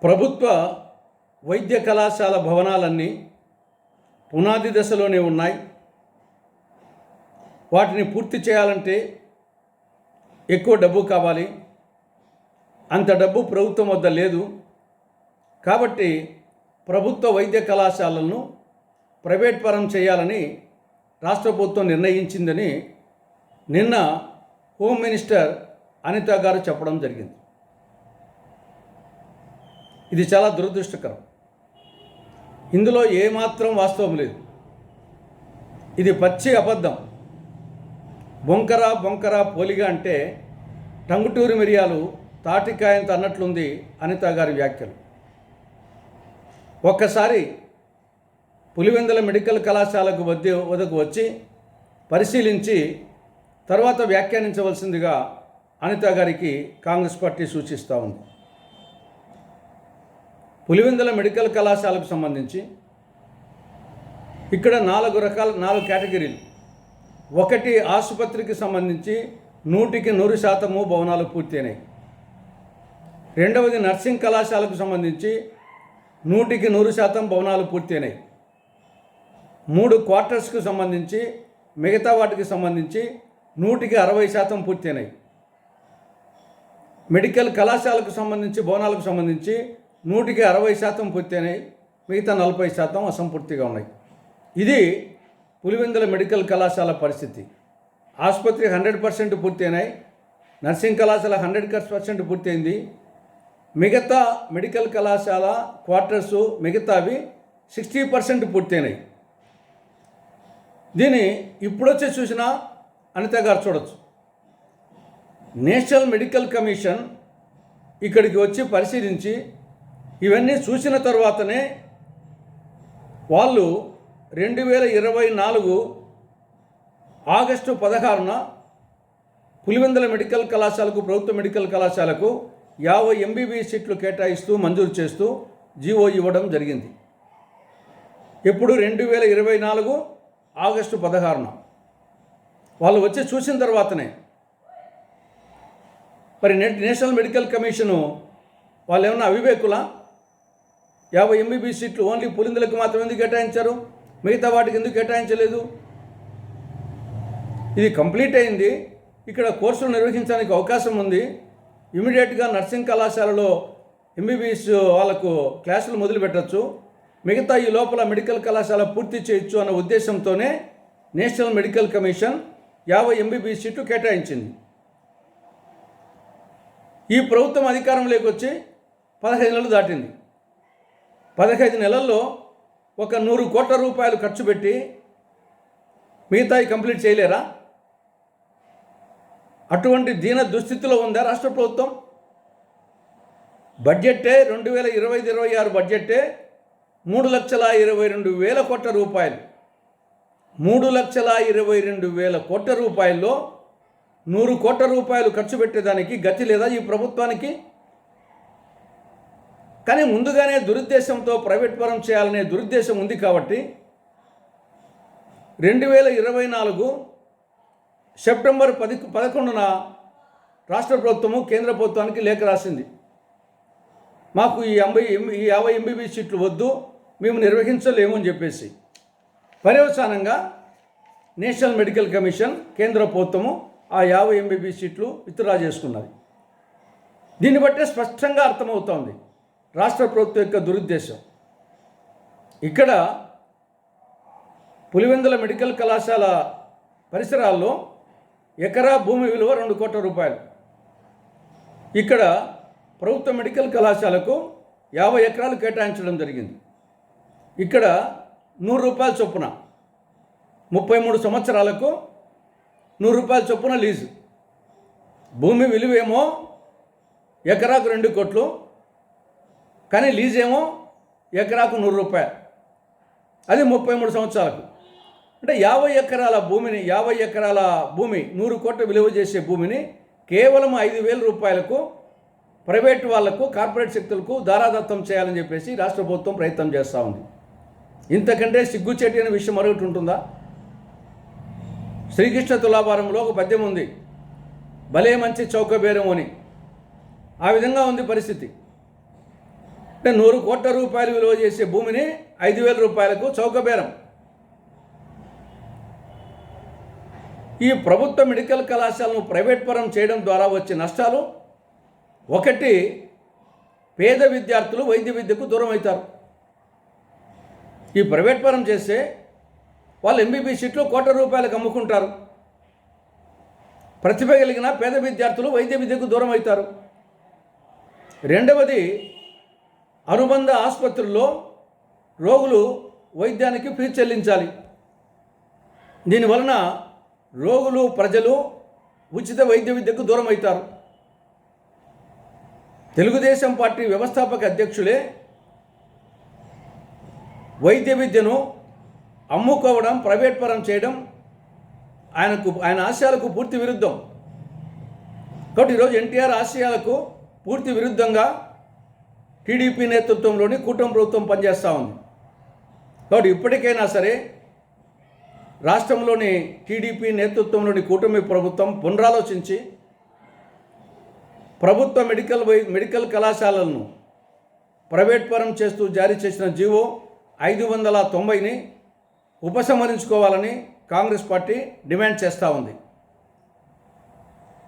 ప్రభుత్వ వైద్య కళాశాల భవనాలన్నీ పునాది దశలోనే ఉన్నాయి. వాటిని పూర్తి చేయాలంటే ఎక్కువ డబ్బు కావాలి. అంత డబ్బు ప్రభుత్వం వద్ద లేదు. కాబట్టి ప్రభుత్వ వైద్య కళాశాలలను ప్రైవేట్ పరం చేయాలని రాష్ట్ర ప్రభుత్వం నిర్ణయించిందని నిన్న హోమ్ మినిస్టర్ అనిత గారు చెప్పడం జరిగింది. ఇది చాలా దురదృష్టకరం. ఇందులో ఏమాత్రం వాస్తవం లేదు. ఇది పచ్చి అబద్ధం. బొంకర పోలిగా అంటే టంగుటూరి మిరియాలు తాటికాయంత అన్నట్లుంది అనిత గారి వ్యాఖ్యలు. ఒక్కసారి పులివెందుల మెడికల్ కళాశాలకు వద్దకు వచ్చి పరిశీలించి తర్వాత వ్యాఖ్యానించవలసిందిగా అనిత గారికి కాంగ్రెస్ పార్టీ సూచిస్తూ ఉంది. పులివెందుల మెడికల్ కళాశాలకు సంబంధించి ఇక్కడ 4 కేటగిరీలు. ఒకటి, ఆసుపత్రికి సంబంధించి 100% భవనాలు పూర్తయినాయి. రెండవది, నర్సింగ్ కళాశాలకు సంబంధించి 100% భవనాలు పూర్తయినాయి. 3 క్వార్టర్స్కు సంబంధించి మిగతా వాటికి సంబంధించి 60% పూర్తయినాయి. మెడికల్ కళాశాలకు సంబంధించి భవనాలకు సంబంధించి 60% పూర్తయినాయి. మిగతా 40% అసంపూర్తిగా ఉన్నాయి. ఇది పులివెందుల మెడికల్ కళాశాల పరిస్థితి. ఆసుపత్రి 100% పూర్తయినాయి. నర్సింగ్ కళాశాల 100% పూర్తయింది. మిగతా మెడికల్ కళాశాల క్వార్టర్సు మిగతావి 60% పూర్తయినాయి. దీన్ని ఇప్పుడొచ్చి చూసినా అనిత గారు చూడొచ్చు. నేషనల్ మెడికల్ కమిషన్ ఇక్కడికి వచ్చి పరిశీలించి ఇవన్నీ చూసిన తర్వాతనే వాళ్ళు 2024 ఆగస్టు 16న పులివెందుల మెడికల్ కళాశాలకు, ప్రభుత్వ మెడికల్ కళాశాలకు 50 MBBS సీట్లు కేటాయిస్తూ మంజూరు చేస్తూ జీవో ఇవ్వడం జరిగింది. ఎప్పుడు 2024 ఆగస్టు 16న వాళ్ళు వచ్చి చూసిన తర్వాతనే. మరి నేషనల్ మెడికల్ కమిషను వాళ్ళు ఏమన్నా అవివేకులా? 50 MBBS సీట్లు ఓన్లీ పులివెందులకు మాత్రం ఎందుకు కేటాయించారు? మిగతా వాటికి ఎందుకు కేటాయించలేదు? ఇది కంప్లీట్ అయింది. ఇక్కడ కోర్సులు నిర్వహించడానికి అవకాశం ఉంది. ఇమీడియట్గా నర్సింగ్ కళాశాలలో MBBS వాళ్ళకు క్లాసులు మొదలు పెట్టచ్చు. మిగతా ఈ లోపల మెడికల్ కళాశాల పూర్తి చేయొచ్చు అన్న ఉద్దేశంతోనే నేషనల్ మెడికల్ కమిషన్ 50 MBBS సీట్లు కేటాయించింది. ఈ ప్రభుత్వం అధికారంలోకి వచ్చి 15 నెలలు దాటింది. 15 నెలల్లో ఒక 100 కోట్ల రూపాయలు ఖర్చు పెట్టి మిగతాయి కంప్లీట్ చేయలేరా? అటువంటి దీన దుస్థితిలో ఉందా రాష్ట్ర ప్రభుత్వం? బడ్జెట్టే 2025-26 బడ్జెట్టే 3,22,000 కోట్ల రూపాయలు. 3,22,000 కోట్ల రూపాయల్లో 100 కోట్ల రూపాయలు ఖర్చు పెట్టేదానికి గతి లేదా ఈ ప్రభుత్వానికి? కానీ ముందుగానే దురుద్దేశంతో ప్రైవేట్ పరం చేయాలనే దురుద్దేశం ఉంది కాబట్టి 2024 సెప్టెంబర్ 11న రాష్ట్ర ప్రభుత్వము కేంద్ర ప్రభుత్వానికి లేఖ రాసింది. మాకు ఈ 50 MBBS సీట్లు వద్దు, మేము నిర్వహించలేము అని చెప్పేసి. పర్యవసానంగా నేషనల్ మెడికల్ కమిషన్, కేంద్ర ప్రభుత్వము ఆ 50 MBBS సీట్లు విత్డ్రా చేసుకున్నది. దీన్ని బట్టే స్పష్టంగా అర్థమవుతోంది రాష్ట్ర ప్రభుత్వం యొక్క దురుద్దేశం. ఇక్కడ పులివెందుల మెడికల్ కళాశాల పరిసరాల్లో ఎకరా భూమి విలువ 2 కోట్ల రూపాయలు. ఇక్కడ ప్రభుత్వ మెడికల్ కళాశాలకు 50 ఎకరాలు కేటాయించడం జరిగింది. ఇక్కడ 100 రూపాయల చొప్పున 33 సంవత్సరాలకు 100 రూపాయల చొప్పున లీజు. భూమి విలువేమో ఎకరాకు 2 కోట్లు, కానీ లీజేమో ఎకరాకు 100 రూపాయలు. అది 33 సంవత్సరాలకు. అంటే 50 ఎకరాల భూమిని 100 కోట్ల విలువ చేసే భూమిని కేవలం 5,000 రూపాయలకు ప్రైవేట్ వాళ్లకు, కార్పొరేట్ శక్తులకు దారాదత్తం చేయాలని చెప్పేసి రాష్ట్ర ప్రభుత్వం ప్రయత్నం చేస్తూ ఉంది. ఇంతకంటే సిగ్గుచేటి అనే విషయం మరొకటి ఉంటుందా? శ్రీకృష్ణ తులాభారంలో ఒక పద్యం ఉంది, భలే మంచి చౌకబేరం అని. ఆ విధంగా ఉంది పరిస్థితి. అంటే 100 కోట్ల రూపాయలు విలువ చేసే భూమిని 5,000 రూపాయలకు చౌకబేరం. ఈ ప్రభుత్వ మెడికల్ కళాశాలను ప్రైవేట్ పరం చేయడం ద్వారా వచ్చే నష్టాలు: ఒకటి, పేద విద్యార్థులు వైద్య విద్యకు దూరం అవుతారు. ఈ ప్రైవేట్ పరం చేస్తే వాళ్ళు ఎంబీబీఎస్ సీట్లు కోట్ల రూపాయలకు అమ్ముకుంటారు. ప్రతిభ కలిగిన పేద విద్యార్థులు వైద్య విద్యకు దూరం అవుతారు. రెండవది, అనుబంధ ఆసుపత్రుల్లో రోగులు వైద్యానికి ఫీజు చెల్లించాలి. దీనివలన రోగులు, ప్రజలు ఉచిత వైద్య విద్యకు దూరం అవుతారు. తెలుగుదేశం పార్టీ వ్యవస్థాపక అధ్యక్షులే వైద్య విద్యను అమ్ముకోవడం, ప్రైవేట్ పరం చేయడం ఆయన ఆశయాలకు పూర్తి విరుద్ధం. కాబట్టి ఈరోజు ఎన్టీఆర్ ఆశయాలకు పూర్తి విరుద్ధంగా టీడీపీ నేతృత్వంలోని కూటమి ప్రభుత్వం పనిచేస్తూ ఉంది. కాబట్టి ఇప్పటికైనా సరే రాష్ట్రంలోని టీడీపీ నేతృత్వంలోని కూటమి ప్రభుత్వం పునరాలోచించి ప్రభుత్వ మెడికల్ కళాశాలలను ప్రైవేట్ పరం చేస్తూ జారీ చేసిన జీవో 590ని ఉపసంహరించుకోవాలని కాంగ్రెస్ పార్టీ డిమాండ్ చేస్తూ ఉంది.